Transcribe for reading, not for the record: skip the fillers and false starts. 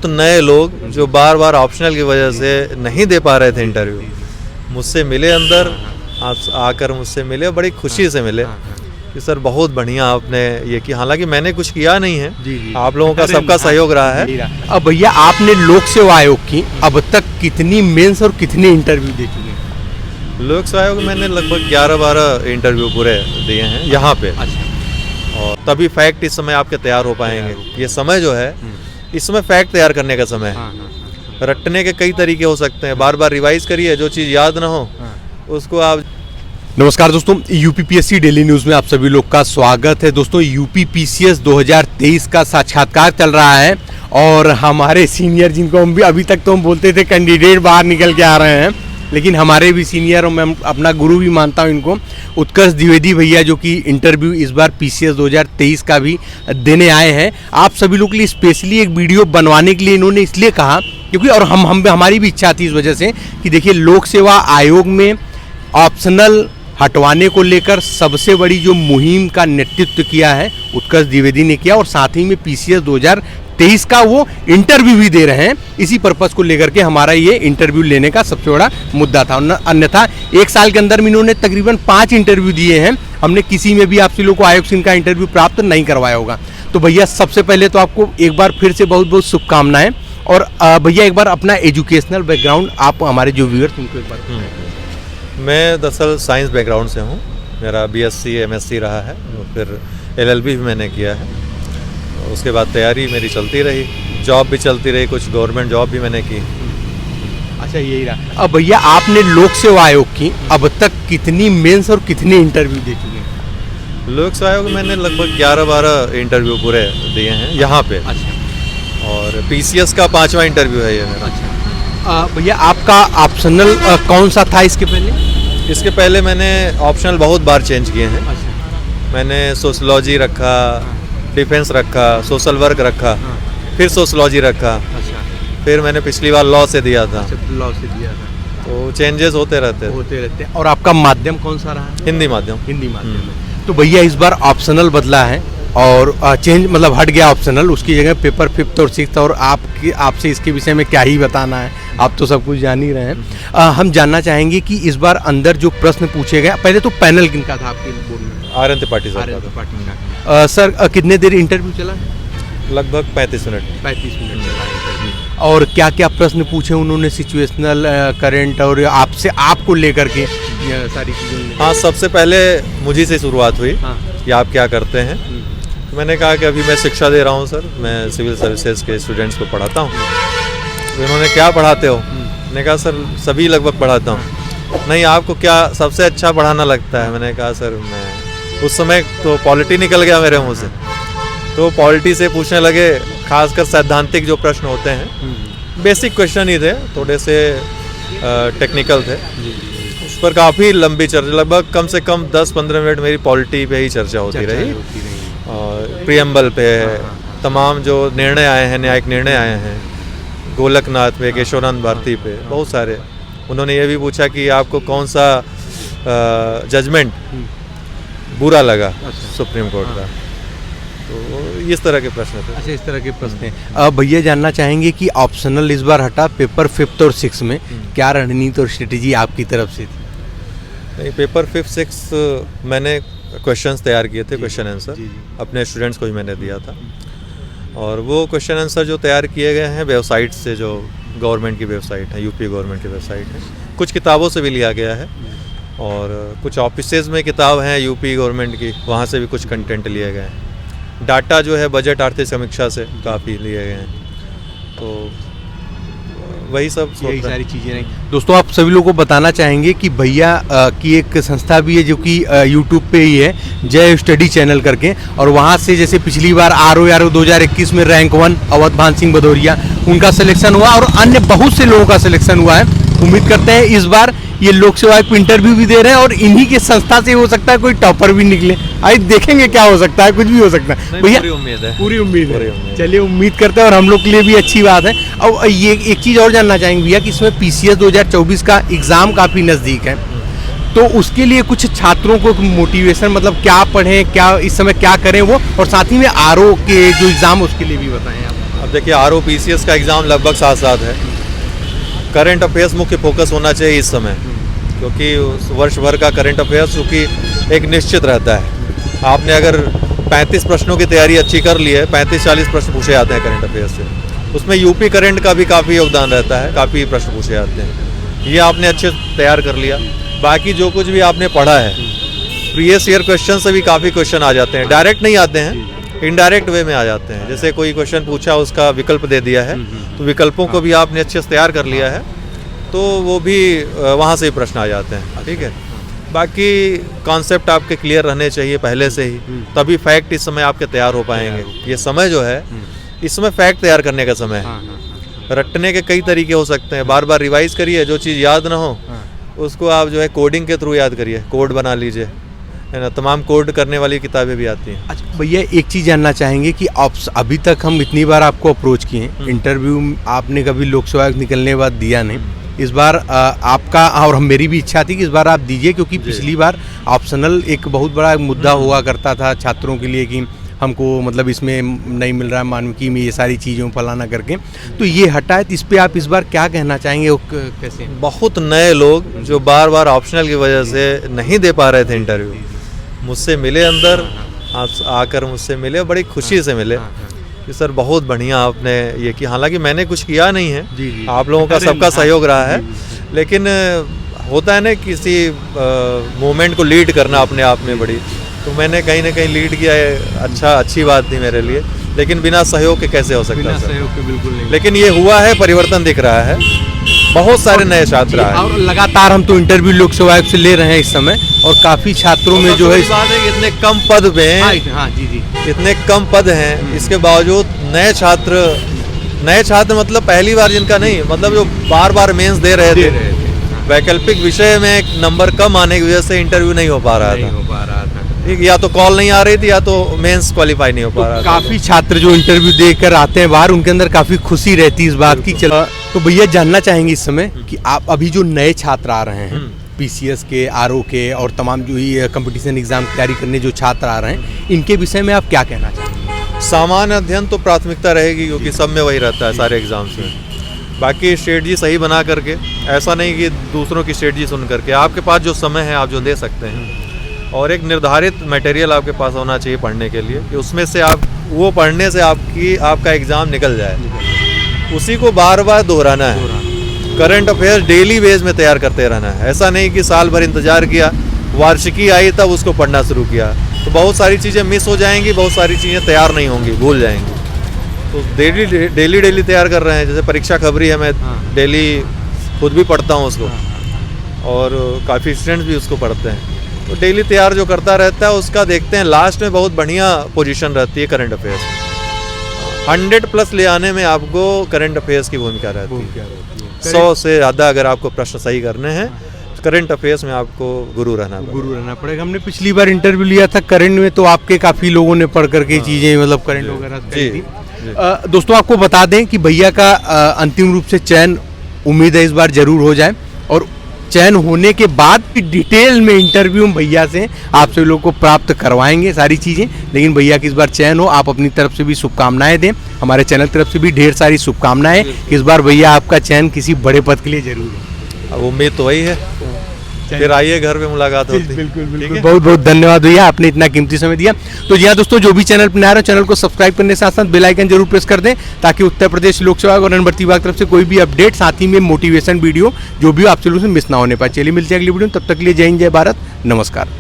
तो नए लोग जो बार बार ऑप्शनल की वजह से नहीं दे पा रहे थे इंटरव्यू, मुझसे मिले अंदर आकर मुझसे मिले, बड़ी खुशी से मिले कि सर बहुत बढ़िया आपने ये किया। हालांकि मैंने कुछ किया नहीं है, आप लोगों का सबका सहयोग रहा है। अब भैया आपने लोक सेवा आयोग की अब तक कितनी मेंस और कितने इंटरव्यू दे चुके हैं? लोक सेवा आयोग मैंने लगभग 11-12 इंटरव्यू पूरे दिए हैं यहाँ पे। अच्छा। और तभी फैक्ट इस समय आपके तैयार हो पाएंगे। ये समय जो है इस समय फैक्ट तैयार करने का समय है। रटने के कई तरीके हो सकते हैं, बार बार रिवाइज करिए, जो चीज़ याद ना हो उसको आप। नमस्कार दोस्तों, यूपीपीएससी डेली न्यूज़ में आप सभी लोग का स्वागत है। दोस्तों यूपीपीसीएस 2023 का साक्षात्कार चल रहा है और हमारे सीनियर, जिनको हम भी अभी तक तो हम बोलते थे कैंडिडेट बाहर निकल के आ रहे हैं, लेकिन हमारे भी सीनियर और मैं अपना गुरु भी मानता हूं इनको, उत्कर्ष द्विवेदी भैया, जो कि इंटरव्यू इस बार पीसीएस 2023 का भी देने आए हैं। आप सभी लोग के लिए स्पेशली एक वीडियो बनवाने के लिए इन्होंने इसलिए कहा क्योंकि और हमारी भी इच्छा थी इस वजह से कि देखिए लोक सेवा आयोग में ऑप्शनल हटवाने को लेकर सबसे बड़ी जो मुहिम का नेतृत्व किया है उत्कर्ष द्विवेदी ने किया, और साथ ही में पीसीएस 2023 का वो इंटरव्यू भी दे रहे हैं। इसी पर्पस को लेकर के हमारा ये इंटरव्यू लेने का सबसे बड़ा मुद्दा था। अन्यथा एक साल के अंदर में इन्होंने तकरीबन 5 इंटरव्यू दिए हैं, हमने किसी में भी आप सभी लोग को आयोग से इनका इंटरव्यू प्राप्त नहीं करवाया होगा। तो भैया सबसे पहले तो आपको एक बार फिर से बहुत बहुत शुभकामनाएं। और भैया एक बार अपना एजुकेशनल बैकग्राउंड आप हमारे जो व्यूअर्स उनको एक बार। मैं दरअसल साइंस बैकग्राउंड से हूँ, मेरा बीएससी एमएससी रहा है, फिर एलएलबी भी मैंने किया है। उसके बाद तैयारी मेरी चलती रही, जॉब भी चलती रही, कुछ गवर्नमेंट जॉब भी मैंने की। अच्छा, यही रहा। अब भैया आपने लोक सेवा आयोग की अब तक कितनी मेंस और कितने इंटरव्यू दे चुके हैं? लोक सेवा आयोग मैंने लगभग 11-12 इंटरव्यू पूरे दिए हैं यहाँ पे। अच्छा। और पीसीएस का 5वां इंटरव्यू है ये मेरा। अच्छा भैया आपका ऑप्शनल कौन सा था इसके पहले? इसके पहले मैंने ऑप्शनल बहुत बार चेंज किए हैं। अच्छा। मैंने सोशलॉजी रखा, डिफेंस रखा, सोशल वर्क रखा, फिर सोशलॉजी रखा। अच्छा। फिर मैंने पिछली बार लॉ से दिया था। लॉ से दिया था। तो चेंजेस होते रहते हैं। और आपका माध्यम कौन सा रहा? हिंदी माध्यम। हिंदी माध्यम। तो भैया इस बार ऑप्शनल बदला है और चेंज मतलब हट गया ऑप्शनल, उसकी जगह पेपर 5th और 6th। और आपसे इसके विषय में क्या ही बताना है, आप तो सब कुछ जान ही रहे हैं। हम जानना चाहेंगे कि इस बार अंदर जो प्रश्न पूछे गए, पहले तो पैनल किनका था आपके बोर्ड में? आर्यन त्रिपाठी का। सर कितने देर इंटरव्यू चला? लगभग 35 मिनट। 35 मिनट चला इंटरव्यू। और क्या क्या प्रश्न पूछे उन्होंने, सिचुएशनल, करंट और आपसे आपको लेकर के सारी चीज़ें? हाँ, सबसे पहले मुझे से शुरुआत हुई कि आप क्या करते हैं। तो मैंने कहा कि अभी मैं शिक्षा दे रहा हूँ सर, मैं सिविल सर्विसेज के स्टूडेंट्स को पढ़ाता हूँ। तो इन्होंने क्या पढ़ाते हो? मैंने कहा सर सभी लगभग पढ़ाता हूँ। नहीं, आपको क्या सबसे अच्छा पढ़ाना लगता है? मैंने कहा सर मैं, उस समय तो पॉलिटी निकल गया मेरे मुँह से, तो पॉलिटी से पूछने लगे, खासकर सैद्धांतिक जो प्रश्न होते हैं, बेसिक क्वेश्चन ही थे, थोड़े से टेक्निकल थे। उस पर काफ़ी लंबी चर्चा, लगभग कम से कम 10-15 मिनट मेरी पॉलिटी पे ही चर्चा होती रही। और प्रियम्बल पे तमाम जो निर्णय आए हैं, न्यायिक निर्णय आए हैं, गोलकनाथ पे, केशवानंद भारती पे, बहुत सारे। उन्होंने ये भी पूछा कि आपको कौन सा जजमेंट बुरा लगा सुप्रीम कोर्ट का। तो इस तरह के प्रश्न थे। अच्छा, इस तरह के प्रश्न हैं। अब भैया जानना चाहेंगे कि ऑप्शनल इस बार हटा, पेपर 5th और 6th में क्या रणनीति और स्ट्रेटेजी आपकी तरफ से थी? नहीं, पेपर 5th 6th मैंने क्वेश्चंस तैयार किए थे, क्वेश्चन आंसर अपने स्टूडेंट्स को भी मैंने दिया था। और वो क्वेश्चन आंसर जो तैयार किए गए हैं वेबसाइट से, जो गवर्नमेंट की वेबसाइट है, यूपी गवर्नमेंट की वेबसाइट है, कुछ किताबों से भी लिया गया है और कुछ ऑफिसेज में किताब हैं यूपी गवर्नमेंट की, वहाँ से भी कुछ कंटेंट लिए गए हैं। डाटा जो है बजट आर्थिक समीक्षा से काफ़ी लिए गए हैं। तो वही सब यही सारी चीज़ें नहीं। दोस्तों आप सभी लोगों को बताना चाहेंगे कि भैया की एक संस्था भी है जो कि यूट्यूब पे ही है, जय स्टडी चैनल करके, और वहाँ से जैसे पिछली बार RO 2021 में रैंक 1 अवध भान सिंह भदौरिया, उनका सिलेक्शन हुआ और अन्य बहुत से लोगों का सिलेक्शन हुआ है। उम्मीद करते हैं इस बार ये लोक सेवा आयोग इंटरव्यू भी दे रहे हैं और इन्हीं के संस्था से हो सकता है कोई टॉपर भी निकले। आज देखेंगे क्या हो सकता है, कुछ भी हो सकता है भैया। पूरी उम्मीद है। चलिए उम्मीद करते हैं और हम लोग के लिए भी अच्छी बात है। अब ये एक चीज़ और जानना चाहेंगे भैया कि इसमें पीसीएस 2024 का एग्ज़ाम काफ़ी नज़दीक है, तो उसके लिए कुछ छात्रों को मोटिवेशन, मतलब क्या पढ़ें, क्या इस समय क्या करें वो, और साथ ही में RO के जो एग्ज़ाम उसके लिए भी बताएं आप। अब देखिए ROPCS का एग्ज़ाम लगभग साथ साथ है। करंट अफेयर्स मुख्य फोकस होना चाहिए इस समय, क्योंकि उस वर्ष भर का करंट अफेयर्स चूँकि एक निश्चित रहता है। आपने अगर 35 प्रश्नों की तैयारी अच्छी कर ली है, 35-40 प्रश्न पूछे जाते हैं करंट अफेयर्स से, उसमें यूपी करंट का भी काफ़ी योगदान रहता है, काफ़ी प्रश्न पूछे जाते हैं। ये आपने अच्छे तैयार कर लिया। बाकी जो कुछ भी आपने पढ़ा है, प्रीवियस ईयर क्वेश्चन से भी काफ़ी क्वेश्चन आ जाते हैं, डायरेक्ट नहीं आते हैं, इनडायरेक्ट वे में आ जाते हैं। जैसे कोई क्वेश्चन पूछा, उसका विकल्प दे दिया है, तो विकल्पों को भी आपने अच्छे से तैयार कर लिया है, तो वो भी वहाँ से ही प्रश्न आ जाते हैं। ठीक है, बाकी कॉन्सेप्ट आपके क्लियर रहने चाहिए पहले से ही, तभी फैक्ट इस समय आपके तैयार हो पाएंगे। ये समय जो है, इस समय फैक्ट तैयार करने का समय है। रटने के कई तरीके हो सकते हैं, बार बार रिवाइज करिए, जो चीज़ याद ना हो उसको आप जो है कोडिंग के थ्रू याद करिए, कोड बना लीजिए, है ना। तमाम कोड करने वाली किताबें भी आती हैं। अच्छा भैया, एक चीज़ जानना चाहेंगे कि आप अभी तक हम इतनी बार आपको अप्रोच किए हैं, इंटरव्यू आपने कभी लोकसभा निकलने के बाद दिया नहीं। इस बार आपका और मेरी भी इच्छा थी कि इस बार आप दीजिए, क्योंकि पिछली बार ऑप्शनल एक बहुत बड़ा मुद्दा हुआ करता था छात्रों के लिए कि हमको मतलब इसमें नहीं मिल रहा है मानविकी में, ये सारी चीज़ों फलाना करके, तो ये हटा है। तो इस पे आप इस बार क्या कहना चाहेंगे? कैसे बहुत नए लोग जो बार बार ऑप्शनल की वजह से नहीं दे पा रहे थे इंटरव्यू, मुझसे मिले, अंदर आकर मुझसे मिले, बड़ी खुशी से मिले कि सर बहुत बढ़िया आपने ये किया। हालांकि मैंने कुछ किया नहीं है, आप लोगों का सबका सहयोग रहा है, लेकिन होता है ना किसी मूवमेंट को लीड करना अपने आप में बड़ी, तो मैंने कहीं ना कहीं लीड किया है। अच्छी बात थी मेरे लिए, लेकिन बिना सहयोग के कैसे हो सकता है? सहयोग के बिल्कुल नहीं। लेकिन ये हुआ है, परिवर्तन दिख रहा है, बहुत सारे नए छात्र आए और लगातार हम तो इंटरव्यू लोकसभा आयोग से ले रहे हैं इस समय, और काफ़ी छात्रों में जो है इतने कम पद पे हैं, इतने कम पद हैं, इसके बावजूद नए छात्र मतलब पहली बार जिनका नहीं, मतलब जो बार बार मेंस दे रहे थे, वैकल्पिक विषय में एक नंबर कम आने की वजह से इंटरव्यू नहीं हो पा रहा था। ठीक, या तो कॉल नहीं आ रही थी, या तो मेंस क्वालिफाई नहीं हो पा रहा था। काफ़ी छात्र जो इंटरव्यू देकर आते हैं बाहर, उनके अंदर काफ़ी खुशी रहती है इस बात की। चलो, तो भैया जानना चाहेंगे इस समय कि आप अभी जो नए छात्र आ रहे हैं, PCS के, RO के और तमाम जो ये कंपटीशन एग्जाम की तैयारी करने जो छात्र आ रहे हैं, इनके विषय में आप क्या कहना चाहेंगे? सामान्य अध्ययन तो प्राथमिकता रहेगी, क्योंकि सब में वही रहता है सारे एग्जाम्स में। बाकी स्ट्रेटजी सही बना करके, ऐसा नहीं कि दूसरों की स्ट्रेटजी सुन करके, आपके पास जो समय है आप जो दे सकते हैं, और एक निर्धारित मटेरियल आपके पास होना चाहिए पढ़ने के लिए, कि उसमें से आप वो पढ़ने से आपका एग्ज़ाम निकल जाए, उसी को बार बार दोहराना है। करंट अफेयर्स डेली बेस में तैयार करते रहना है, ऐसा नहीं कि साल भर इंतजार किया, वार्षिकी आई तब उसको पढ़ना शुरू किया, तो बहुत सारी चीज़ें मिस हो जाएंगी, बहुत सारी चीज़ें तैयार नहीं होंगी, भूल जाएंगी। तो डेली तैयार कर रहे हैं। जैसे परीक्षा खबरी है, मैं डेली खुद भी पढ़ता हूँ उसको, और काफ़ी स्टूडेंट्स भी उसको पढ़ते हैं। तो डेली तैयार जो करता रहता है, उसका देखते हैं लास्ट में बहुत बढ़िया पोजीशन रहती है करंट अफेयर्स में। 100+ ले आने में आपको करंट अफेयर्स की भूमिका रहती है। 100 से ज़्यादा अगर आपको प्रश्न सही करने हैं, करंट अफेयर्स में आपको गुरु रहना पड़ेगा। हमने पिछली बार इंटरव्यू लिया था करंट में, तो आपके काफ़ी लोगों ने पढ़ करके चीज़ें मतलब करंट वगैरह करी थी। दोस्तों, आपको बता दें कि भैया का अंतिम रूप से चयन उम्मीद है इस बार जरूर हो जाए, और चयन होने के बाद डिटेल में इंटरव्यू भैया से आप सभी लोग को प्राप्त करवाएंगे सारी चीज़ें। लेकिन भैया की इस बार चयन हो, आप अपनी तरफ से भी शुभकामनाएं दें, हमारे चैनल तरफ से भी ढेर सारी शुभकामनाएं कि इस बार भैया आपका चयन किसी बड़े पद के लिए जरूर हो। अब उम्मीद तो वही है, फिर आइए घर पे मुलाकात होती है। बिल्कुल। बहुत बहुत धन्यवाद भैया, आपने इतना कीमती समय दिया। तो जी हाँ दोस्तों, जो भी चैनल पर नया रहे, चैनल को सब्सक्राइब करने के साथ साथ बेल आइकन जरूर प्रेस कर दें, ताकि उत्तर प्रदेश लोकसभा और रण भर्ती विभाग तरफ से कोई भी अपडेट, साथ ही में मोटिवेशन वीडियो जो भी आपसे मिस ना होने पाए। चलिए मिलते हैं अगली वीडियो, तब तक के लिए जय हिंद, जय भारत, नमस्कार।